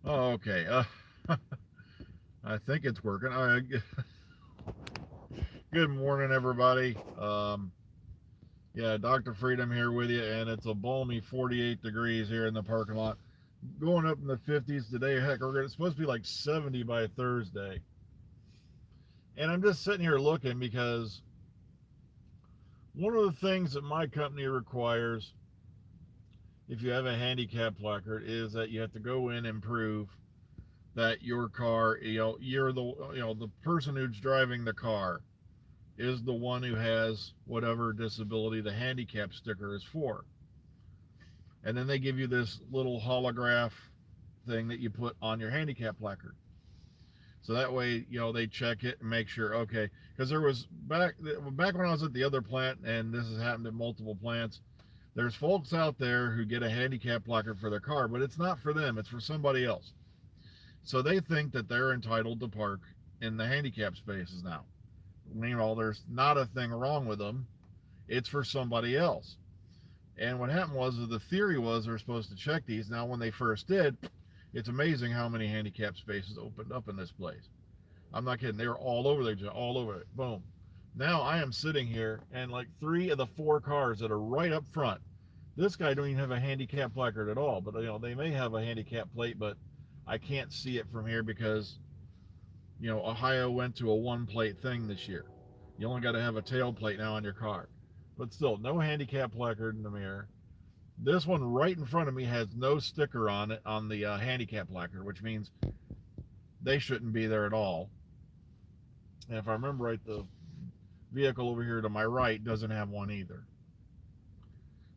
Oh, okay. I think it's working. Good morning, everybody. Yeah, Dr. Freedom here with you, and it's a balmy 48 degrees here in the parking lot. Going up in the 50s today. Heck, it's supposed to be like 70 by Thursday. And I'm just sitting here looking because one of the things that my company requires if you have a handicap placard is that you have to go in and prove that your car, you're the person who's driving the car is the one who has whatever disability the handicap sticker is for. And then they give you this little holograph thing that you put on your handicap placard. So that way, they check it and make sure, okay. Because there was back when I was at the other plant, and this has happened at multiple plants. There's folks out there who get a handicap placard for their car, but it's not for them; it's for somebody else. So they think that they're entitled to park in the handicap spaces now. Meanwhile, there's not a thing wrong with them. It's for somebody else. And what happened was the theory was they're supposed to check these. Now, when they first did, it's amazing how many handicap spaces opened up in this place. I'm not kidding. They were all over there, all over it. Boom. Now I am sitting here, and like three of the four cars that are right up front, this guy don't even have a handicap placard at all. But they may have a handicap plate, but I can't see it from here because Ohio went to a one plate thing this year. You only got to have a tail plate now on your car. But still, no handicap placard in the mirror. This one right in front of me has no sticker on it on the handicap placard, which means they shouldn't be there at all. And if I remember right, the vehicle over here to my right doesn't have one either.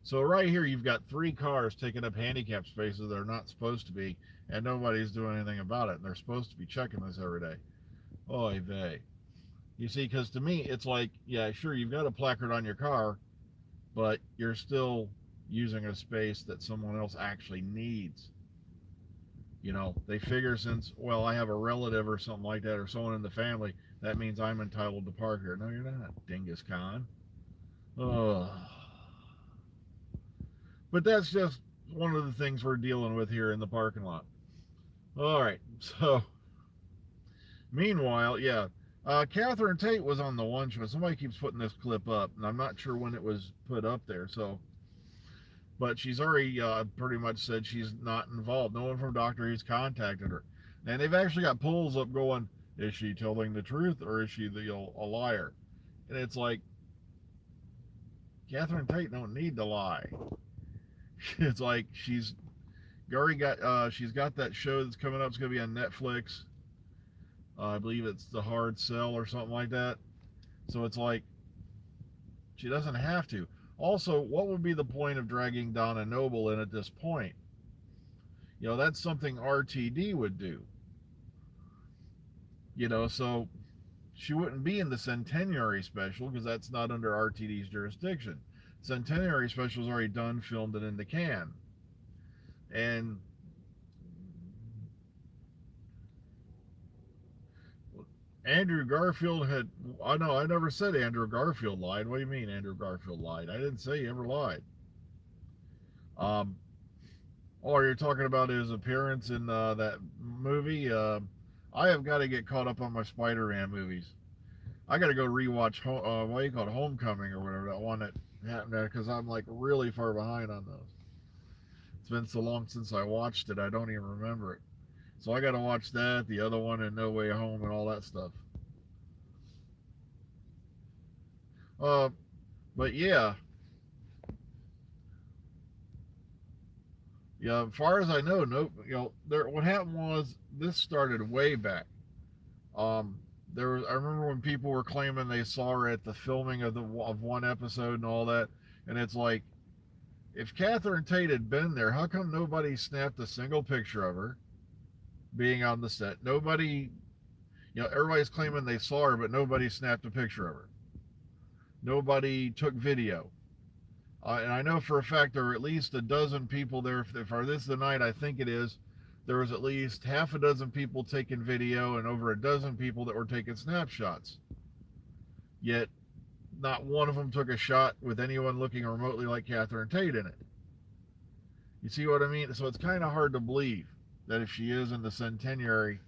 So right here, you've got three cars taking up handicap spaces that are not supposed to be, and nobody's doing anything about it. And they're supposed to be checking this every day. Oy vey. You see, because to me, it's like, yeah, sure, you've got a placard on your car, but you're still using a space that someone else actually needs. They figure since, well, I have a relative or something like that, or someone in the family, that means I'm entitled to park here. No, you're not, Dingus Khan. Ugh. But that's just one of the things we're dealing with here in the parking lot. All right, so meanwhile, yeah, Catherine Tate was on the one show. Somebody keeps putting this clip up, and I'm not sure when it was put up there. So, but she's already pretty much said she's not involved. No one from Doctor Who's contacted her, and they've actually got polls up going: is she telling the truth or is she a liar? And it's like Catherine Tate don't need to lie. It's like she's got that show that's coming up. It's going to be on Netflix. I believe it's The Hard Sell or something like that. So it's like she doesn't have to. Also, what would be the point of dragging Donna Noble in at this point? That's something RTD would do. So she wouldn't be in the Centenary special because that's not under RTD's jurisdiction. Centenary special is already done, filmed, and in the can. And Andrew Garfield had. I know I never said Andrew Garfield lied. What do you mean Andrew Garfield lied? I didn't say he ever lied. Um, or you're talking about his appearance in that movie. I have got to get caught up on my Spider-Man movies. I got to go rewatch. What do you call it, Homecoming or whatever that one that happened there because I'm like really far behind on those. It's been so long since I watched it, I don't even remember it. So I got to watch that, the other one, and No Way Home, and all that stuff. Uh, but yeah, yeah. As far as I know, no. There. What happened was this started way back. There was. I remember when people were claiming they saw her at the filming of one episode and all that, and it's like, if Catherine Tate had been there, how come nobody snapped a single picture of her being on the set? Nobody. Everybody's claiming they saw her, but nobody snapped a picture of her. Nobody took video. And I know for a fact there were at least a dozen people there. If this is the night, I think it is. There was at least half a dozen people taking video and over a dozen people that were taking snapshots. Yet, not one of them took a shot with anyone looking remotely like Catherine Tate in it. You see what I mean? So it's kind of hard to believe. that if she is in the centenary,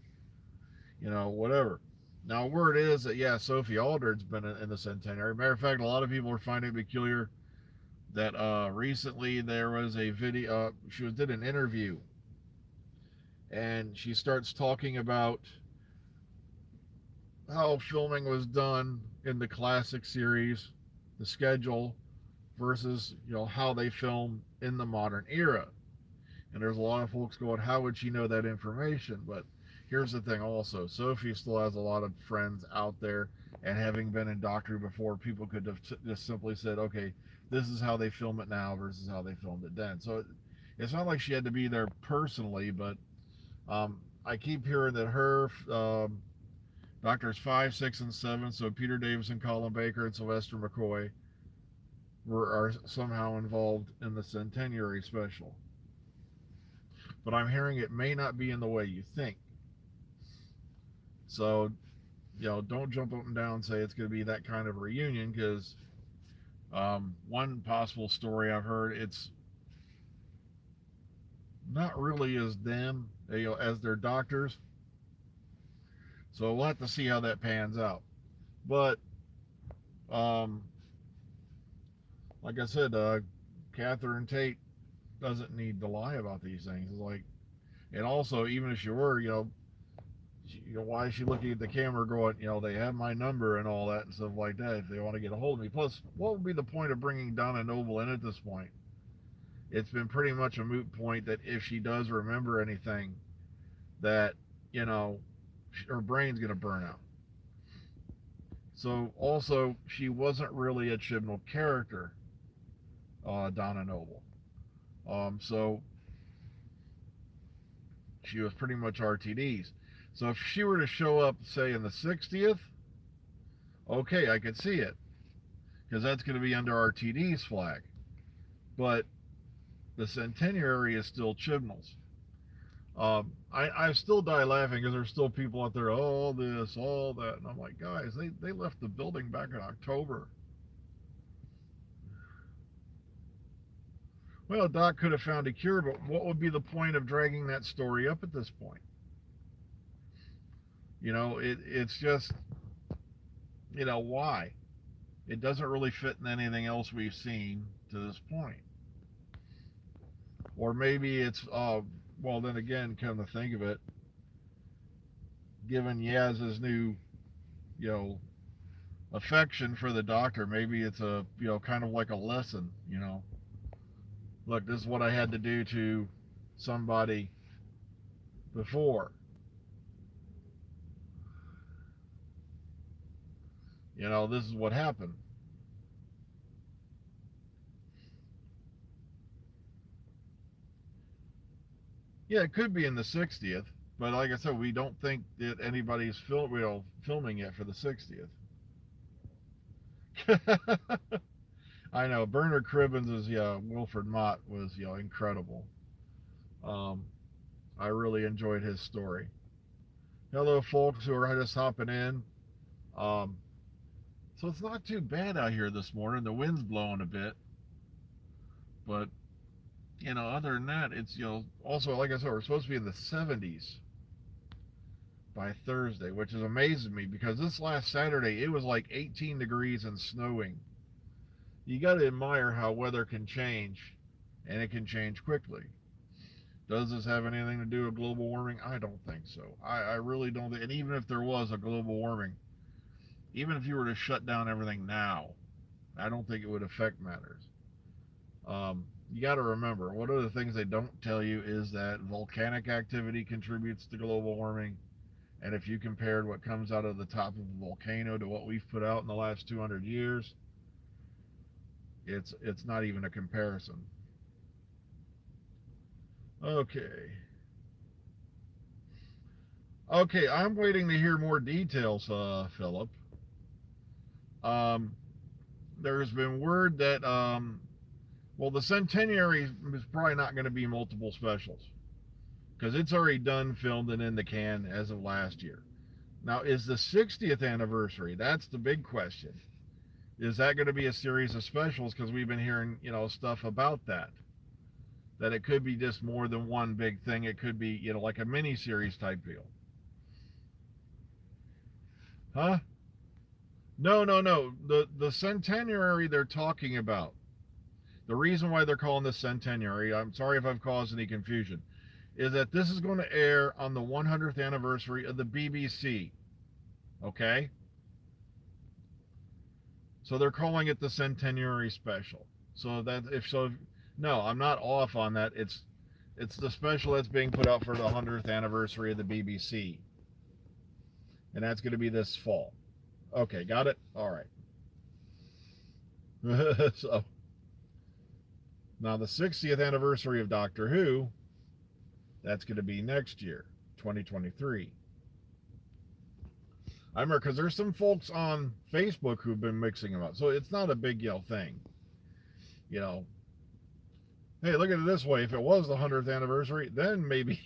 whatever. Now, word is that, yeah, Sophie Aldred's been in the centenary. Matter of fact, a lot of people are finding it peculiar that recently there was a video. Did an interview, and she starts talking about how filming was done in the classic series, the schedule, versus how they film in the modern era. And there's a lot of folks going, how would she know that information? But here's the thing also, Sophie still has a lot of friends out there, and having been in Doctor Who before, people could have just simply said, okay, this is how they film it now versus how they filmed it then. So it's not like she had to be there personally, but I keep hearing that her Doctors 5, 6, and 7, so Peter Davison, Colin Baker, and Sylvester McCoy, are somehow involved in the centenary special. But I'm hearing it may not be in the way you think. So, don't jump up and down and say it's going to be that kind of a reunion, because one possible story I've heard, it's not really as them, as their doctors. So we'll have to see how that pans out. But, like I said, Catherine Tate doesn't need to lie about these things. It's like, and also, even if she were, why is she looking at the camera going, they have my number and all that and stuff like that if they want to get a hold of me. Plus, what would be the point of bringing Donna Noble in at this point? It's been pretty much a moot point that if she does remember anything, that, her brain's going to burn out. So, also, she wasn't really a Chibnall character, Donna Noble. So, she was pretty much RTD's. So if she were to show up, say, in the 60th, okay, I could see it, because that's going to be under RTD's flag. But the centenary is still Chibnall's. I still die laughing because there's still people out there, all this, all that. And I'm like, guys, they left the building back in October. Well, Doc could have found a cure, but what would be the point of dragging that story up at this point? It's just, why? It doesn't really fit in anything else we've seen to this point. Or maybe it's, well, then again, come to think of it, given Yaz's new, affection for the Doctor, maybe it's a, kind of like a lesson, Look, this is what I had to do to somebody before. This is what happened. Yeah, it could be in the 60th, but like I said, we don't think that anybody's filming it for the 60th. I know Bernard Cribbins as Wilfred Mott was incredible. I really enjoyed his story. Hello, folks who are just hopping in. So it's not too bad out here this morning. The wind's blowing a bit, but other than that, it's also, like I said, we're supposed to be in the 70s by Thursday, which is amazing me, because this last Saturday it was like 18 degrees and snowing. You got to admire how weather can change, and it can change quickly. Does this have anything to do with global warming? I don't think so. I really don't think, and even if there was a global warming, even if you were to shut down everything now, I don't think it would affect matters. You got to remember, one of the things they don't tell you is that volcanic activity contributes to global warming. And if you compared what comes out of the top of a volcano to what we've put out in the last 200 years, it's not even a comparison. Okay, I'm waiting to hear more details, Philip. There's been word that, well, the centenary is probably not going to be multiple specials, because it's already done, filmed, and in the can as of last year. Now, is the 60th anniversary, that's the big question. Is that going to be a series of specials? Because we've been hearing, stuff about that. that it could be just more than one big thing. It could be, like a mini series type deal. Huh? No, no, no. The centenary they're talking about. The reason why they're calling this centenary, I'm sorry if I've caused any confusion, is that this is going to air on the 100th anniversary of the BBC. Okay? So they're calling it the centenary special. So that if so, no, I'm not off on that. It's the special that's being put out for the 100th anniversary of the BBC, and that's going to be this fall. Okay, got it. All right. So now the 60th anniversary of Doctor Who, that's going to be next year, 2023. I remember because there's some folks on Facebook who've been mixing them up, so it's not a big thing. Hey, look at it this way: if it was the 100th anniversary, then maybe,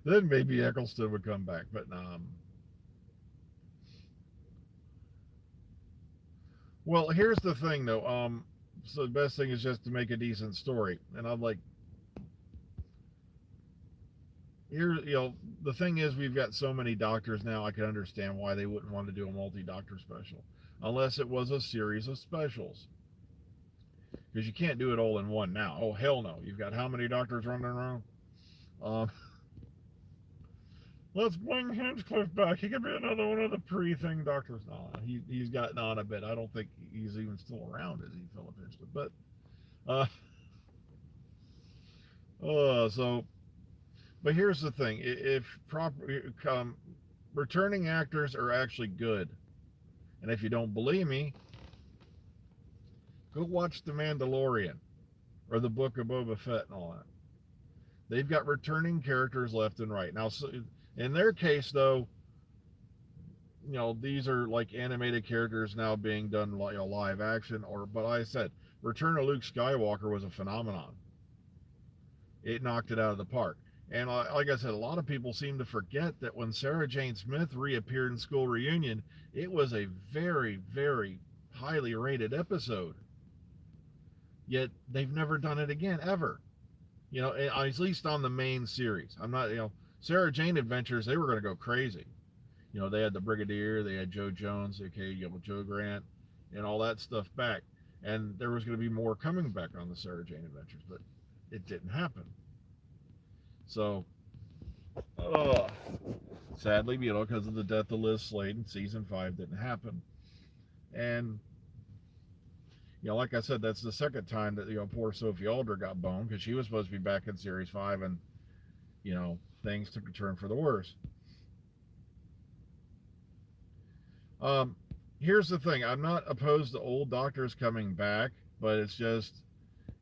then maybe Eccleston would come back. But well, here's the thing, though. So the best thing is just to make a decent story, and I'm like, here, the thing is, we've got so many doctors now. I can understand why they wouldn't want to do a multi-doctor special, unless it was a series of specials. Because you can't do it all in one now. Oh, hell no. You've got how many doctors running around? Let's bring Hinchcliffe back. He could be another one of the pre-thing doctors. No, he's gotten on a bit. I don't think he's even still around, is he, Philip Hinchcliffe? But, but here's the thing. If returning actors are actually good, and if you don't believe me, go watch The Mandalorian or the Book of Boba Fett and all that. They've got returning characters left and right. Now, so in their case, though, these are like animated characters now being done live action. But I said, Return of Luke Skywalker was a phenomenon. It knocked it out of the park. And like I said, a lot of people seem to forget that when Sarah Jane Smith reappeared in School Reunion, it was a very, very highly rated episode. Yet they've never done it again, ever. At least on the main series. I'm not, Sarah Jane Adventures, they were going to go crazy. They had the Brigadier, they had Joe Jones, Joe Grant, and all that stuff back. And there was going to be more coming back on the Sarah Jane Adventures, but it didn't happen. So, sadly, because of the death of Liz Sladen, season 5 didn't happen. And, like I said, that's the second time that, poor Sophie Alder got boned, because she was supposed to be back in series 5, and, things took a turn for the worse. Here's the thing. I'm not opposed to old doctors coming back, but it's just,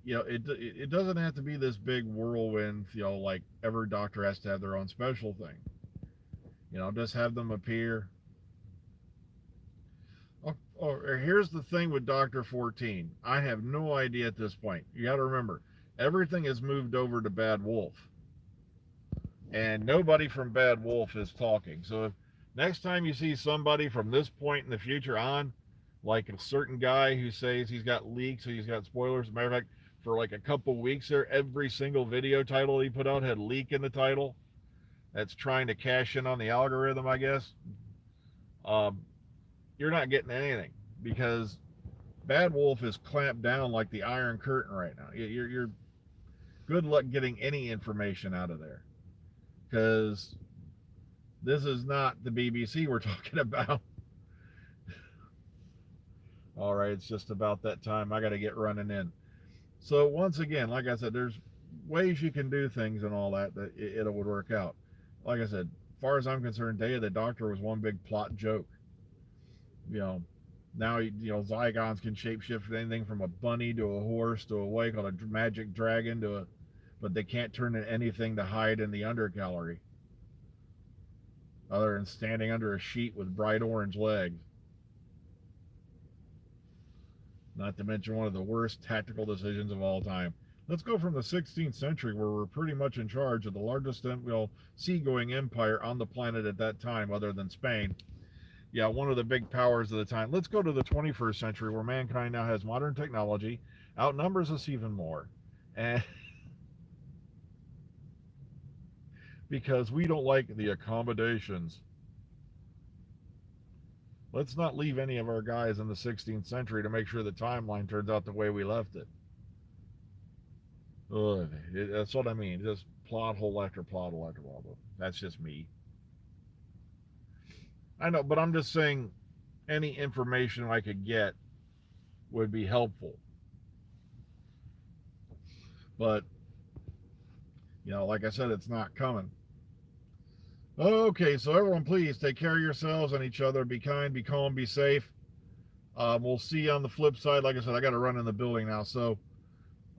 it doesn't have to be this big whirlwind, like every doctor has to have their own special thing. Just have them appear. Here's the thing with Dr. 14. I have no idea at this point. You got to remember, everything has moved over to Bad Wolf. And nobody from Bad Wolf is talking. So if next time you see somebody from this point in the future on, like a certain guy who says he's got leaks, or he's got spoilers, as a matter of fact, for like a couple weeks there, every single video title he put out had leak in the title. That's trying to cash in on the algorithm, I guess. You're not getting anything, because Bad Wolf is clamped down like the Iron Curtain right now. You're good luck getting any information out of there, because this is not the BBC we're talking about. All right, it's just about that time. I got to get running in. So once again, like I said, there's ways you can do things and all that it would work out. Like I said, as far as I'm concerned, Day of the Doctor was one big plot joke. Now, Zygons can shapeshift anything from a bunny to a horse to a what you call a magic dragon but they can't turn into anything to hide in the undergallery, other than standing under a sheet with bright orange legs. Not to mention one of the worst tactical decisions of all time. Let's go from the 16th century, where we're pretty much in charge of the largest seagoing empire on the planet at that time, other than Spain. yeah, one of the big powers of the time. Let's go to the 21st century where mankind now has modern technology, outnumbers us even more. And because we don't like the accommodations. Let's not leave any of our guys in the 16th century to make sure the timeline turns out the way we left it. Ugh, that's what I mean. Just plot hole after plot hole after plot hole. That's just me. I know, but I'm just saying any information I could get would be helpful. But, like I said, it's not coming. Okay, so everyone, please take care of yourselves and each other. Be kind, be calm, be safe. We'll see you on the flip side. Like I said, I got to run in the building now. So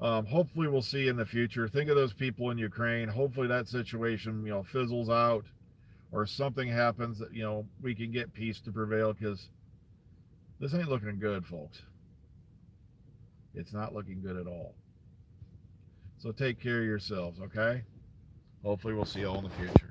hopefully we'll see you in the future. Think of those people in Ukraine. Hopefully that situation, fizzles out or something happens that, we can get peace to prevail, because this ain't looking good, folks. It's not looking good at all. So take care of yourselves, okay? Hopefully we'll see you all in the future.